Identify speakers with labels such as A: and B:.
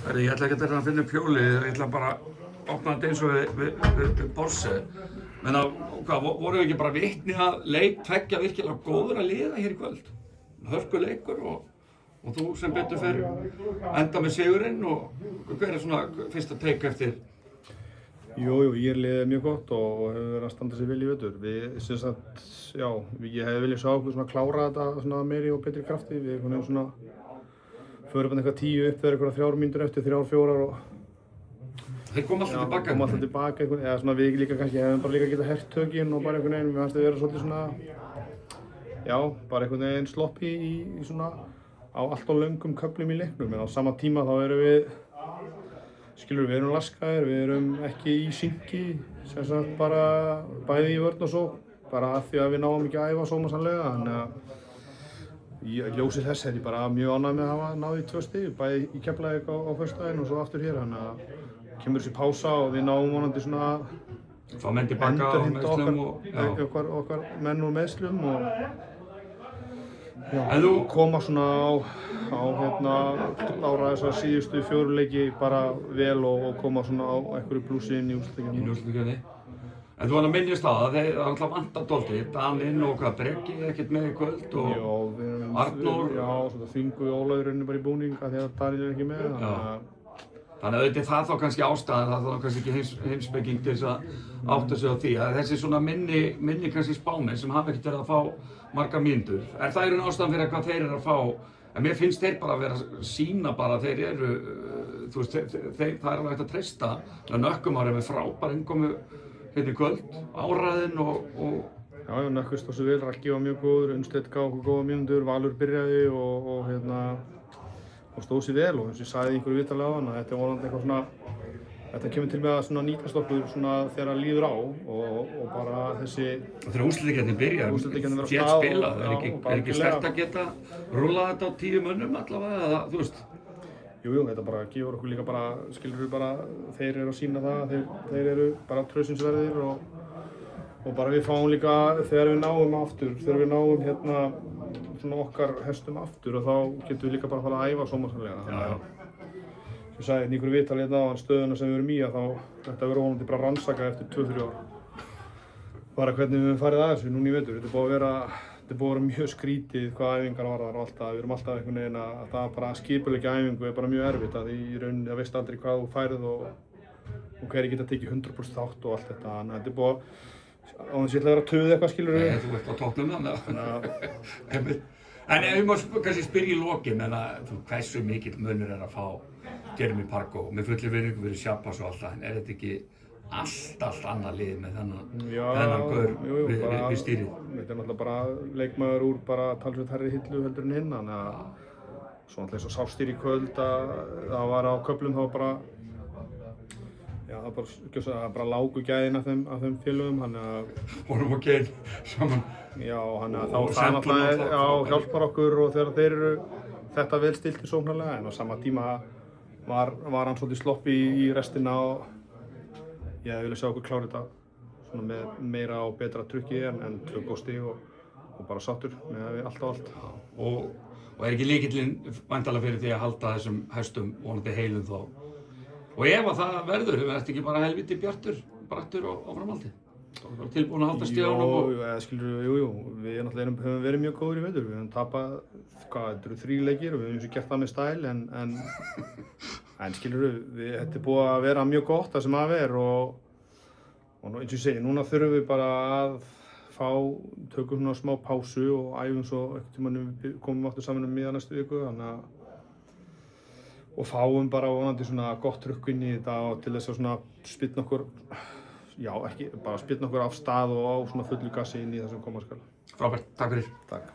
A: Ég ætla ekki að finna upp hjólið, ég ætla bara að opna þetta eins og við Borse. Menna, vorum við ekki bara vitni að leik tveggja virkilega góður að liða hér í kvöld? Hörkuleikur og þú sem betur fer enda með sigurinn og hver svona fyrsta take eftir?
B: Jú, ég liðið mjög gott og hefur verið að standa sig vel í vetur. Við, sem sagt, já, ég hefði viljað sjá okkur svona klára þetta svona meiri og betri krafti. Við einhvern veginn svona förum bara eitthvað 10 upp þegar eitthvað 3 mínútur eftir, 3-4 og
A: Þeir koma alltaf tilbaka?
B: Já, koma alltaf tilbaka einhvern veginn, eða svona við líka kannski hefum bara líka getað hert tökin og bara einhvern veginn, við fannst að vera svolítið svona, já, bara einhvern veginn sloppi í svona á allt og löngum köflum í leiknum, en á sama tíma þá erum við, skilur við erum laskaðir, við erum ekki í synki, sem sagt bara bæði í vörn og svo, bara af því að við náum ekki að æfa sómasamlega, þannig að í ljósi þess er ég bara mjög ánægð með að hafa náð í 2 stig, bæði í Keflavík á föstudaginn og svo aftur hér, þannig að kemur þessi pása og við náum vonandi svona endurheimta okkar menn úr meiðslum og já, koma svona á klára þessa síðustu 4 leiki bara vel og koma svona á einhverju blúsi inn í úrslitakeppni.
A: En þú hann að minnist það að þeir alltaf vantar dálítið, Daninn og Breki ekkert með í kvöld og Arnór.
B: Já, svona þvingu Ólafur bara í búning af því að Daninn ekki með.
A: Þannig að auðvitað það þá kannski ástæðan, það þá kannski ekki heimspeking til þess að átta sig á því að þessi svona minni kannski spámenn sem hafa ekkert verið að fá margar mínútur. Er það í raun ástæðan fyrir hvað þeir eru að fá? En mér finnst þeir bara að vera að sýna bara að þeir eru, þú veist, það er alveg hægt að treysta. Nökkumar er með frábær innkomu hérna í kvöld, áræðinn og
B: Já, Nökkvi stóð sig vel, Raggi var mjög góður, Unnsteinn gaf okkur góða mínútur, Valur byrjaði og stóð sig vel og eins og ég sagði í einhverju viðtali áðan að þetta er vonandi eitthvað svona, þetta kemur til með að svona nýtast okkur svona þegar það líður á og bara þessi
A: þegar úrslitakeppnin byrjar, þétt spilað, er ekki sterkt að geta rúllað þetta á 10 mönnum allavega, eða þú veist?
B: Jú, þetta bara gefur okkur líka bara, skilur við bara, þeir eru að sýna það, þeir eru bara traustsins verðir og bara við fáum líka, þegar við náum aftur, þegar við náum hérna svona okkar hestum aftur og þá getum við líka bara að fara að æfa sómasamlega. Þannig að, ég sagði í einhverju viðtali hérna á stöðuna sem við erum í að þá þetta verður vonandi bara rannsakað eftir 2-3 ár. Bara hvernig við höfum farið að þessu núna í vetur. Þetta er búið að vera mjög skrítið hvað æfingar varðar og alltaf. Við erum alltaf einhvern veginn að það bara að skipuleggja æfingu er bara mjög erfitt að í rauninni að veist aldrei hvað þú færð og hverjir geta tekið 100% þátt og allt þetta. Þannig að þetta er búið á þess að ég ætla að vera að töða eitthvað, skilur við.
A: Nei, þú ert á toppnum þannig. En ef ég má kannski spyrja í lokin, hversu mikill munur er að fá Jeremy Pargo með fulli virðingu fyrir Shabazz og allt það, en er þetta ekki allt annað lið með þennan gaur við stýrið?
B: Þetta er náttúrulega bara leikmaður úr bara talsvert hærri hillu heldur en hinn, þannig að svo náttúrulega eins og sástýr í kvöld að það var á köflum þá bara það bara lágu gæðin af þeim félögum, þannig að
A: vorum og gein saman.
B: Já, þannig að þá það náttúrulega hjálpar okkur og þegar þeir eru þetta vel stillt í sóknarlega, en á sama tíma var hann svolítið sloppi í restina og ég hefði viljað sjá okkur klára þetta svona með meira og betra trukki en 2 góð stig og bara sáttur með allt og allt.
A: Og er ekki lykillinn væntanlega fyrir því að halda þessum hestum vonandi heilum þá? Og ef að það verður, ertu ekki bara helviti brattur á framhaldi? Tilbúin að halda stíðanum og...
B: Jú, við náttúrulega höfum verið mjög góður í vetur. Við höfum tapað, þetta eru 3 leikir og við höfum gert það með stæl en skilur við, þetta er búið að vera mjög gott það sem að vera og eins og ég segi, núna þurfum við bara að tökum svona smá pásu og æfum svo einhvern tímann við komum aftur saman miðja næstu viku, þannig að og fáum bara vonandi svona gott rukk inn í þetta og til þess að svona spilna okkur, já ekki, bara spilna okkur af stað og á svona fullu gassi inn í það sem koma skal.
A: Frábært, takk fyrir.
B: Takk.